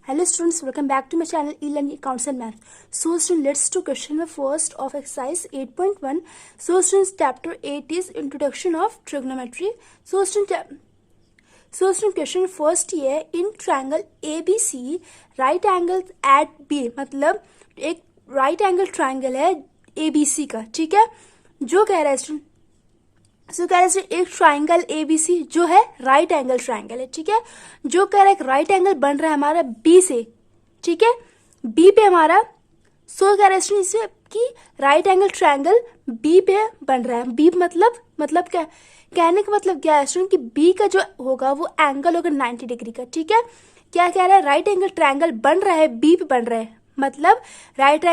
Hello students, welcome back to my channel E-Learning Accounts and Math. So students, let's do question number first of exercise 8.1. So students, chapter 8 is introduction of trigonometry. So students, question first ये है, in triangle ABC right angles at B, मतलब एक right angle triangle है ABC का, ठीक है, जो कह रहा है स्टूडेंट, कह रहे हैं एक ट्राइंगल एबीसी जो है राइट एंगल ट्राइंगल है, ठीक है, जो कह रहा है एक राइट एंगल बन रहा है हमारा बी से, ठीक है, बी पे हमारा कह रहे हैं इसमें कि राइट एंगल ट्राइंगल बी पे बन रहा है। बी मतलब क्या कहने का मतलब क्या है स्टूडेंट कि बी का जो होगा वो एंगल होगा 90 डिग्री का, ठीक है। क्या कह रहा है, राइट एंगल ट्राइंगल बन रहा है बी पे बन रहा है, मतलब राइट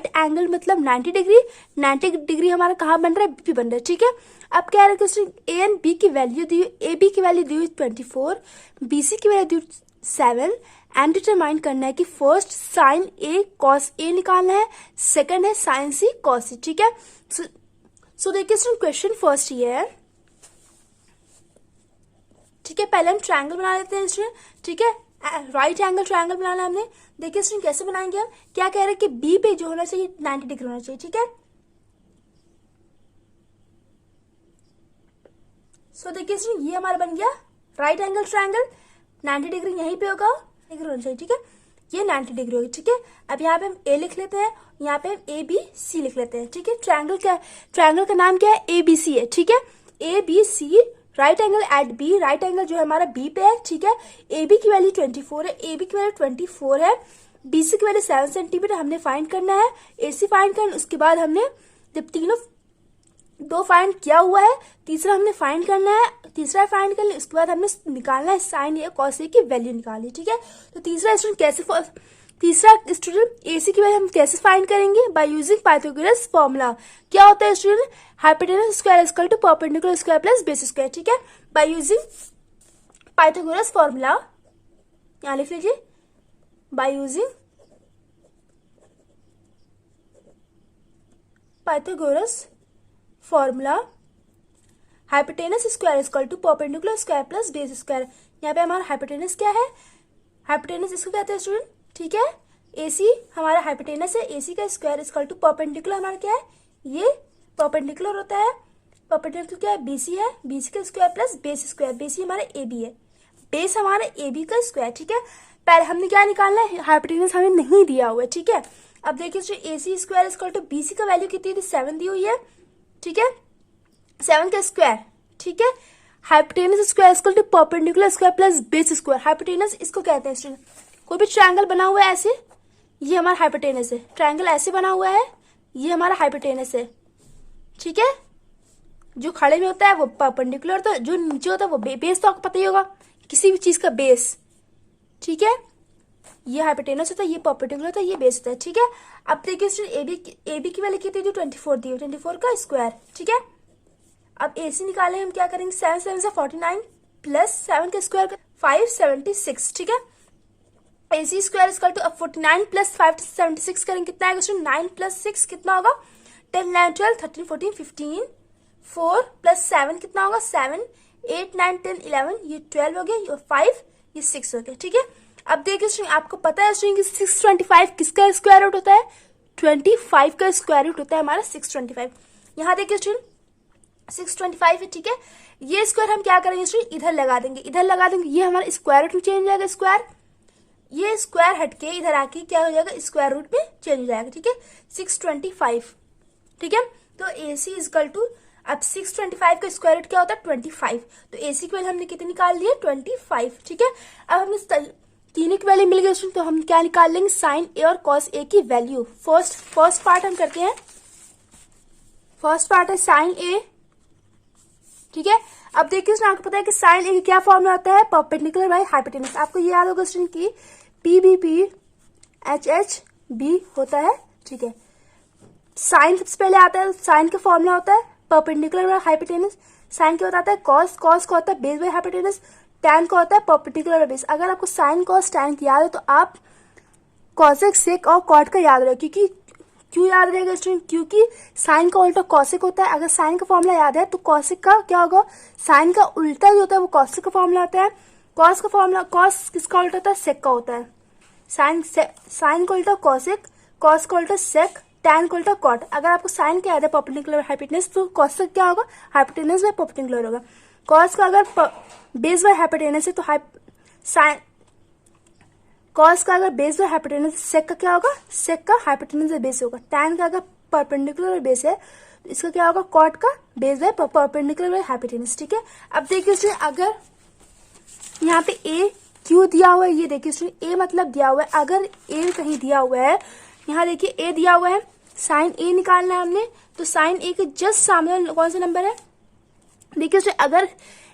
एंगल मतलब 90 डिग्री, 90 डिग्री हमारा कहाँ बन रहा है, बी पे बन रहा है, ठीक है। अब कह रहा है कि ए एंड बी की वैल्यू दी, ए बी की वैल्यू दी हुई 24, बी सी की वैल्यू दी 7 एंड डिटरमाइन करना है कि first sign A cos A निकालना है, सेकंड है साइन सी कॉस सी, ठीक है। सो देखिए स्टूडेंट, क्वेश्चन फर्स्ट ये है, ठीक है। पहले हम ट्रायंगल बना लेते हैं स्टूडेंट, ठीक है, राइट एंगल ट्रायंगल बनाना है हमने। देखिए स्टूडेंट कैसे बनाएंगे हम, क्या कह रहे हैं कि बी पे जो होना चाहिए 90 डिग्री होना चाहिए, ठीक है। सो देखिए स्टूडेंट ये हमारा बन गया राइट एंगल ट्रायंगल, 90 डिग्री यहीं पे होगा, डिग्री होना चाहिए, ठीक है, ये 90 डिग्री होगी, ठीक है। अब यहाँ पे हम ए लिख लेते हैं, यहाँ पे हम ए बी सी लिख लेते हैं, ठीक है। ट्रायंगल का नाम क्या है, ए बी सी है, ठीक है, ए B C right angle at B, right angle जो है हमारा बी पे है, ठीक है। ए बी की वैल्यू 24 है, ए बी की वैल्यू 24 है, बी सी की वैल्यू 7 सेंटीमीटर हमने फाइंड करना है, ए सी फाइंड करना। उसके बाद हमने जब तीनों दो फाइंड किया हुआ है, तीसरा हमने फाइंड करना है, तीसरा फाइंड कर लिया, उसके बाद हमने निकालना है साइन ए कॉस ए की वैल्यू निकाली, ठीक है। तो तीसरा स्टूडेंट ए सी की वैल्यू हम कैसे फाइंड करेंगे, बाय यूजिंग पाइथागोरस फॉर्मूला। क्या होता है student, hypotenuse square equal to perpendicular square plus base square, ठीक है। बाय यूजिंग पाइथागोरस फॉर्मूला, यहां लिख लीजिए, by using Pythagoras formula hypotenuse square equal to perpendicular square plus base square. यहाँ पे हमारा हाइपोटेनस क्या है, हाइपोटेनस इसको कहते हैं स्टूडेंट, ठीक है। एसी हमारा हाइपोटेनस है, एसी का स्क्वायर इक्वल टू परपेंडिकुलर हमारा क्या है, ये परपेंडिकुलर होता है, परपेंडिकुलर क्या है, बीसी है, बीसी का स्क्वायर प्लस बेस स्क्वायर, बेसी हमारा ए बी है, बेस हमारा ए बी का स्क्वायर, ठीक है। पहले हमने क्या निकालना है, हाइपोटेनस हमें नहीं दिया हुआ है, ठीक है। अब देखिए ए सी स्क्वायर इक्वल टू बीसी का वैल्यू कितनी थी, 7 दी हुई है, ठीक है, 7 का स्क्वायर, ठीक है। Hypotenuse square equal to perpendicular square plus base square, hypotenuse इसको कहते हैं स्टूडेंट, कोई भी ट्रायंगल बना हुआ है ऐसे, ये हमारा हाइपोटेनस है, ट्रायंगल ऐसे बना हुआ है, ये हमारा हाइपोटेनस है, ठीक है। जो खड़े में होता है वो परपेंडिकुलर होता है, जो नीचे होता है वो बेस, तो आपको पता ही होगा किसी भी चीज का बेस, ठीक है। ये हाइपोटेनस होता है, ये परपेंडिकुलर होता है, ये बेस होता है, ठीक है। अब देखिए स्टूडेंट ए बी की वैल्यू कितनी थी, 24 दी, 24 का स्क्वायर, ठीक है। अब ए सी निकाले हम, क्या करेंगे, 7 7 से 49 प्लस 7 का स्क्वायर 576, ठीक है। ए सी स्क्वायर इक्वल टू, अब 49 प्लस 576 करेंगे कितना आएगा स्टूडेंट, 9 प्लस 6 कितना होगा, 10 11 12 13 14 15, 4 प्लस 7 कितना होगा, 7 8 9 10 11, ये 12 हो गया, ये 5, ये 6 हो गया, ठीक है। अब देखिए स्टूडेंट, आपको पता है स्टूडेंट कि 625 किसका स्क्वायर रूट होता है, 25 का स्क्वायर रूट होता है हमारा 625। यहाँ देखिए स्टूडेंट 625 है, ठीक है। ये स्क्वायर हम क्या करेंगे स्टूडेंट, इधर लगा देंगे, ये हमारा स्क्वायर रूट में चेंज हो जाएगा, स्क्वायर, ये स्क्वायर हटके इधर आके क्या हो जाएगा, स्क्वायर रूट में चेंज हो जाएगा, ठीक है, 625, ठीक है। तो ए सी इजकल टू, अब 625 का स्क्वायर रूट क्या होता है, 25, तो ए सी की वैल्यू हमने कितनी निकाल दी है, 25, ठीक है। अब हमें तीनों की वैल्यू मिल गई, तो हम क्या निकाल लेंगे, साइन ए और कॉस ए की वैल्यू। फर्स्ट पार्ट हम करते हैं, फर्स्ट पार्ट है साइन ए, ठीक है। अब देखिए उसने आपको पता है कि साइन ए क्या फॉर्मूला होता है, परपेंडिकुलर बाय हाइपोटेनस। आपको ये याद होगा स्टूडेंट की P B P H H B होता है, ठीक है। साइन सबसे पहले आता है, साइन का फॉर्मूला होता है परपेंडिकुलर बाय हाइपोटेनस, साइन क्या होता है, कॉस, कॉस का होता है बेस बाय हाइपोटेनस, टैन का होता है परपेंडिकुलर बेस। अगर आपको साइन कॉस टैन याद है तो आप कॉसेक सेक और कॉट का याद रहे, क्योंकि क्यों याद रहेगा स्टूडेंट, क्योंकि साइन का उल्टा कॉसिक होता है। अगर साइन का फॉर्मूला याद है तो कॉसिक का क्या होगा, साइन का उल्टा जो होता है वो कॉसिक का फॉर्मूला होता है, कॉस का फॉर्मूला, कॉस किसका उल्टा होता है, सेक का होता है। साइन का उल्टा कॉसेक, कॉस का उल्टा सेक, टैन का उल्टा कॉट। अगर आपको साइन क्या आता है परपेंडिकुलर हाइपोटेनस, तो कॉस का क्या होगा, हाइपोटेनस बाय परपेंडिकुलर होगा। कॉस का अगर बेस बाय हाइपोटेनस है तो साइन, कॉस का अगर बेस बाय हाइपोटेनस, सेक का क्या होगा, सेक का हाइपोटेनस बाय बेस होगा। टैन का अगर परपेंडिकुलर बेस है तो इसका क्या होगा, कॉट का base by perpendicular by hypotenuse. ठीक है, अब देखिए स्टूडेंट, अगर यहाँ पे ए क्यों दिया हुआ है, ये देखिए स्टूडेंट, ए मतलब दिया हुआ है। अगर ए कहीं दिया हुआ है, यहाँ देखिए ए दिया हुआ है, साइन ए निकालना है हमने, तो साइन ए के जस्ट सामने कौन सा नंबर है, देखिए स्टूडेंट, अगर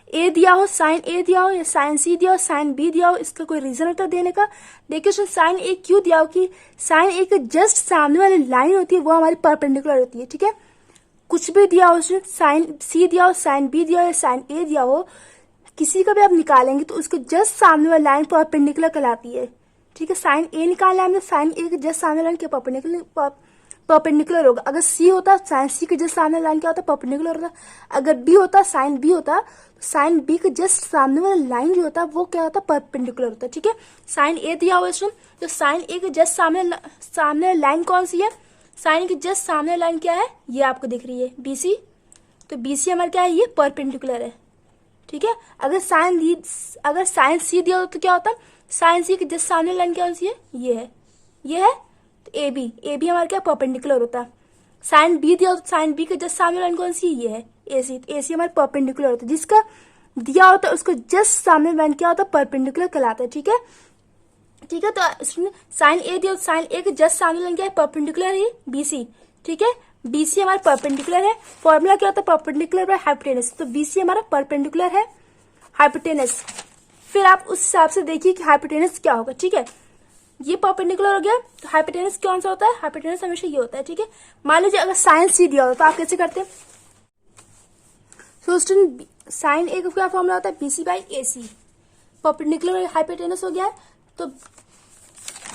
ए दिया हो, साइन ए दिया हो, या साइन सी दिया हो, साइन बी दिया हो, इसका कोई रीजन होता है देने का। देखिए स्टूडेंट, साइन ए क्यों दिया हो कि साइन ए के जस्ट सामने वाली लाइन होती है वो हमारी परपेंडिकुलर होती है। ठीक है, कुछ भी दिया हो स्टूडेंट, साइन सी दिया हो, साइन बी दिया हो, या साइन ए दिया हो, किसी का भी आप निकालेंगे तो उसके जस्ट सामने वाली लाइन परपेंडिकुलर कहलाती है। ठीक है, साइन ए निकालना है हमने, साइन ए के जस्ट सामने लाइन क्या परपेंडिकुलर होगा। अगर सी होता, साइन सी के जस्ट सामने लाइन क्या होता है, परपेंडिकुलर होता। अगर बी होता, साइन बी होता, साइन बी के जस्ट सामने वाला लाइन जो होता है वो क्या होता है, परपेंडिकुलर होता है। ठीक है, साइन ए दिया हुआ है तो साइन ए के जस्ट सामने लाइन कौन सी है, साइन के जस्ट सामने लाइन क्या है, ये आपको दिख रही है बीसी, तो बीसी हमारा क्या है, ये परपेंडिकुलर है। ठीक है, अगर साइन सी दिया होता तो क्या होता, साइन सी के जस्ट सामने लाइन कौन सी है, ये है, तो ए बी हमारा क्या परपेंडिकुलर होता है। साइन बी दिया हो तो साइन बी के जस्ट सामने लाइन कौन सी है, ये है ए सी, तो ए सी हमारा परपेंडिकुलर होता है। जिसका दिया होता है उसको जस्ट सामने लाइन क्या होता है, परपेंडिकुलर कहलाता है। ठीक है, तो साइन ए दिया, साइन ए के जस्ट सामने लाइन क्या है, परपेंडिकुलर है बीसी। ठीक है, बीसी हमारा परपेंडिकुलर है। फॉर्मूला क्या होता है, परपेंडिकुलर बाय हाइपोटेनस, तो बीसी हमारा परपेंडिकुलर है हाइपोटेनस। फिर आप उस हिसाब से देखिए कि हाइपोटेनस क्या होगा। ठीक है, ये परपेंडिकुलर हो गया, तो हाइपोटेनस कौन सा होता है, हाइपोटेनस हमेशा ये होता है। ठीक है, मान लीजिए अगर साइन सी दिया होता तो आप कैसे करते हैं, तो स्टूडेंट साइन ए का क्या फॉर्मूला होता है, BC by A C. Perpendicular hypotenuse हो गया, तो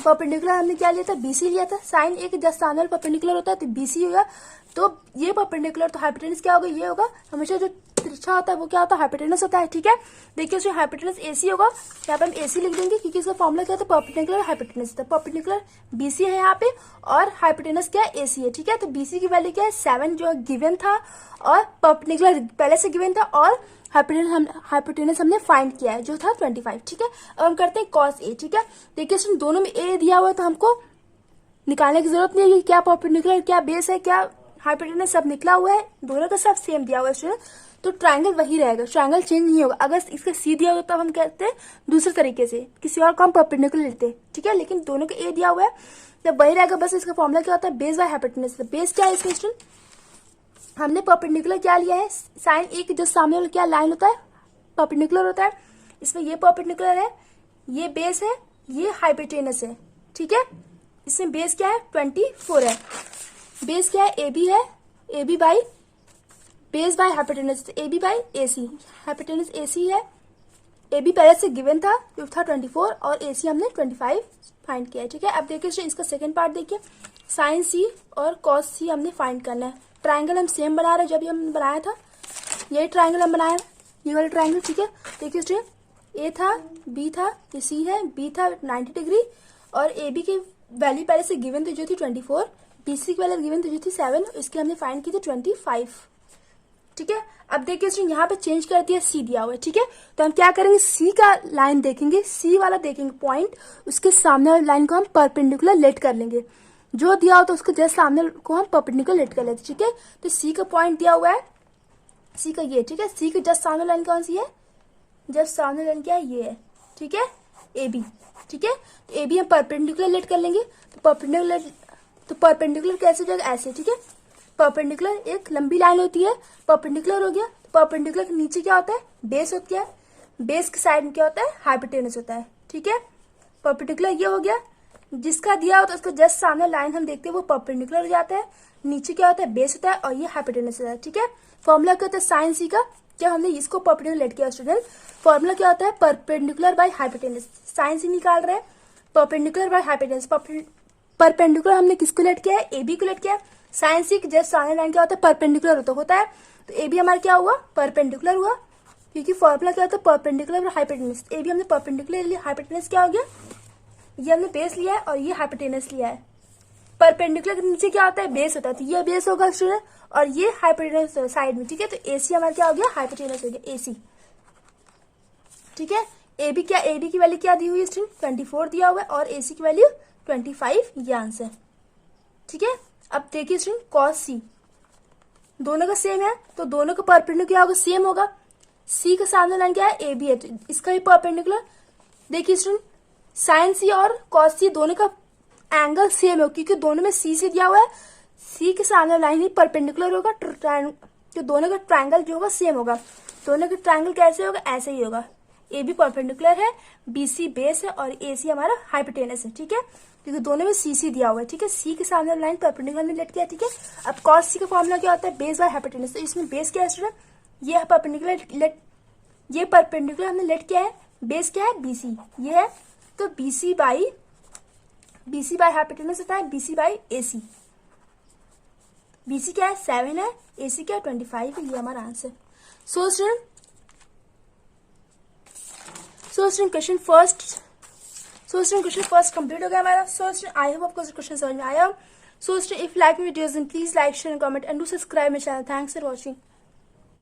परपेंडिकुलर हमने क्या लिया था, बीसी लिया था। साइन ए के जस्ट सामने परपेंडिकुलर होता है तो बीसी होगा, तो ये परपेंडिकुलर, तो हाइपोटेनस क्या होगा, ये होगा। हमेशा जो तिरछा होता है वो क्या होता है, हाइपोटेनस होता है। ठीक है, देखिए उसमें हाइपोटेनस एसी होगा, यहाँ पे हम एसी लिख देंगे क्योंकि इसका फॉर्मूला क्या था, परपेंडिकुलर हाइपोटेनस होता है। परपेंडिकुलर बीसी है यहाँ पे और हाइपोटेनस क्या है, एसी है। ठीक है, तो बीसी की वैल्यू क्या है, 7 जो गिवन था, और परपेंडिकुलर पहले से गिवन था, और हाइपोटेनस हमने फाइंड किया है जो था 25। ठीक है, अब हम करते हैं कॉस ए। ठीक है, देखिए दोनों में ए दिया हुआ है तो हमको निकालने की जरूरत नहीं है कि क्या परपेंडिकुलर, क्या बेस है, क्या हाइपोटेनस, सब निकला हुआ है, दोनों का सब सेम दिया हुआ है, तो ट्रायंगल वही रहेगा, ट्रायंगल चेंज नहीं होगा। अगर इसका सी दिया होगा तब हम कहते हैं दूसरे तरीके से, किसी और को हम परपेंडिकुलर लेते हैं। ठीक है, लेकिन दोनों का ए दिया हुआ है तब वही रहेगा, बस इसका फॉर्मूला क्या होता है, बेस बाय हाइपोटेनस। बेस क्या है इसमें स्टूडेंट, हमने परपेंडिकुलर क्या लिया है, साइन ए के जो सामने वाला क्या लाइन होता है, परपेंडिकुलर होता है। इसमें ये परपेंडिकुलर है, ये बेस है, ये हाइपोटेनस है। ठीक है, इसमें बेस क्या है, 24 है। बेस क्या है, ए बी है, ए b by base by hypotenuse, a b by A c, hypotenuse a c है। ए बी पहले से गिवन था जो था 24, और ए सी हमने 25 फाइंड किया है। ठीक है, अब देखिए इसका सेकंड पार्ट देखिए, साइन सी और कॉस सी हमने फाइंड करना है। ट्राइंगल हम सेम बना रहे हैं, जब भी हमने बनाया था यही ट्राइंगल हम बनाया, ये वाला ट्राइंगल। ठीक है, देखिए स्टूडेंट ए था, बी था, ये सी है, बी था 90 डिग्री, और ए बी की वैल्यू पहले से गिवन थी जो थी 24, बी सी की वैल्यू गिवन थी जो थी 7, इसकी हमने फाइंड की थी 25। ठीक है, अब देखिए स्टूडेंट यहाँ पे चेंज कर दिया, सी दिया हुआ है। ठीक है, तो हम क्या करेंगे, सी का लाइन देखेंगे, सी वाला देखेंगे पॉइंट, उसके सामने वाली लाइन को हम परपेंडिकुलर लेट कर लेंगे, जो दिया हो तो उसके जस्ट सामने को हम परपेंडिकुलर लेट कर लेते। ठीक है, तो सी का पॉइंट दिया हुआ है, सी का ये। ठीक है, सी के जस्ट सामने लाइन कौन सी है, जस्ट सामने लाइन क्या है, ये है। ठीक है, ए बी। ठीक है, तो ए बी हम परपेंडिकुलर लेट कर लेंगे, तो परपेंडिकुलर कैसे जाएगा, ऐसे। ठीक है, परपेंडिकुलर एक लंबी लाइन होती है, परपेंडिकुलर हो गया, परपेंडिकुलर के नीचे क्या होता है, बेस होती है, बेस के साइड में क्या होता है, हाइपोटेनस होता है। ठीक है, परपेंडिकुलर ये हो गया, जिसका दिया होता है उसका जस्ट सामने लाइन हम देखते हैं वो परपेंडिकुलर हो जाता है, नीचे क्या होता है, बेस होता है, और ये हाइपोटेनस होता है। ठीक है, फॉर्मूला क्या होता है, साइन सी का, क्या हमने इसको परपेंडिकुलर लेट किया स्टूडेंट, फॉर्मूला क्या होता है, परपेंडिकुलर बाय हाइपोटेनस। साइन सी निकाल रहे हैं, परपेंडिकुलर बाय हाइपोटेनस। परपेंडिकुलर हमने किसको लेट किया है, ए बी को लेट किया है। साइन सी जस्ट सामने लाइन क्या होता है, परपेंडिकुलर होता है, तो ए बी हमारा क्या हुआ, परपेंडिकुलर हुआ, क्योंकि फॉर्मूला क्या होता है, परपेंडिकुलर और हाइपोटेनस। ए भी हमने परपेंडिकुलर लिया, हाइपोटेनस क्या हो गया, ये हमने बेस लिया है और ये हाइपोटेनस लिया है। परपेंडिकुलर के नीचे क्या होता है, बेस होता है, तो ये बेस होगा स्टूडेंट और ये हाइपोटेनस साइड में, ठीक है। तो एसी हमारा क्या हो गया, हाइपोटेनस हो गया एसी, ठीक है। ए बी की वैल्यू क्या दी हुई है स्टूडेंट, 24 दिया हुआ है और एसी की वैल्यू 25, ये आंसर, ठीक है। अब देखिए स्टूडेंट कॉस सी, दोनों का सेम है तो दोनों का परपेंडिकुलर क्या होगा, सेम होगा। सी का सामने लाइन क्या है, ए बी है, तो इसका भी परपेंडिकुलर। देखिए स्टूडेंट साइन सी और कॉस सी दोनों का एंगल सेम है, क्योंकि दोनों में सी से दिया हुआ है, सी के सामने लाइन ही परपेंडिकुलर होगा, तो दोनों का ट्रायंगल जो होगा सेम होगा। दोनों का ट्रायंगल कैसे होगा, ऐसे ही होगा। ए बी परपेंडिकुलर है, बी सी बेस है और ए सी हमारा हाइपोटेनस है, ठीक है, क्योंकि दोनों में सी सी दिया हुआ है, ठीक है। सी के सामने लाइन परपेंडिकुलर में लेट किया, ठीक है। अब कॉस सी का फॉर्मूला क्या होता है, बेस बाय हाइपोटेनस। तो इसमें बेस क्या है स्टूडेंट, ये परपेंडिकुलर लेट, ये परपेंडिकुलर हमने लेट किया है, बेस क्या है, बी सी, ये है, तो बी सी बाई हाइपोटेनस होता है बीसी बाई एसी। बीसी क्या है, 7 है, एसी क्या है, 25 है, ये हमारा answer. So student question first complete हो गया हमारा। सो स्टूडेंट आई होप आपको क्वेश्चन समझ में आया। So student if like videos then please like share and comment and do subscribe my channel. Thanks for watching.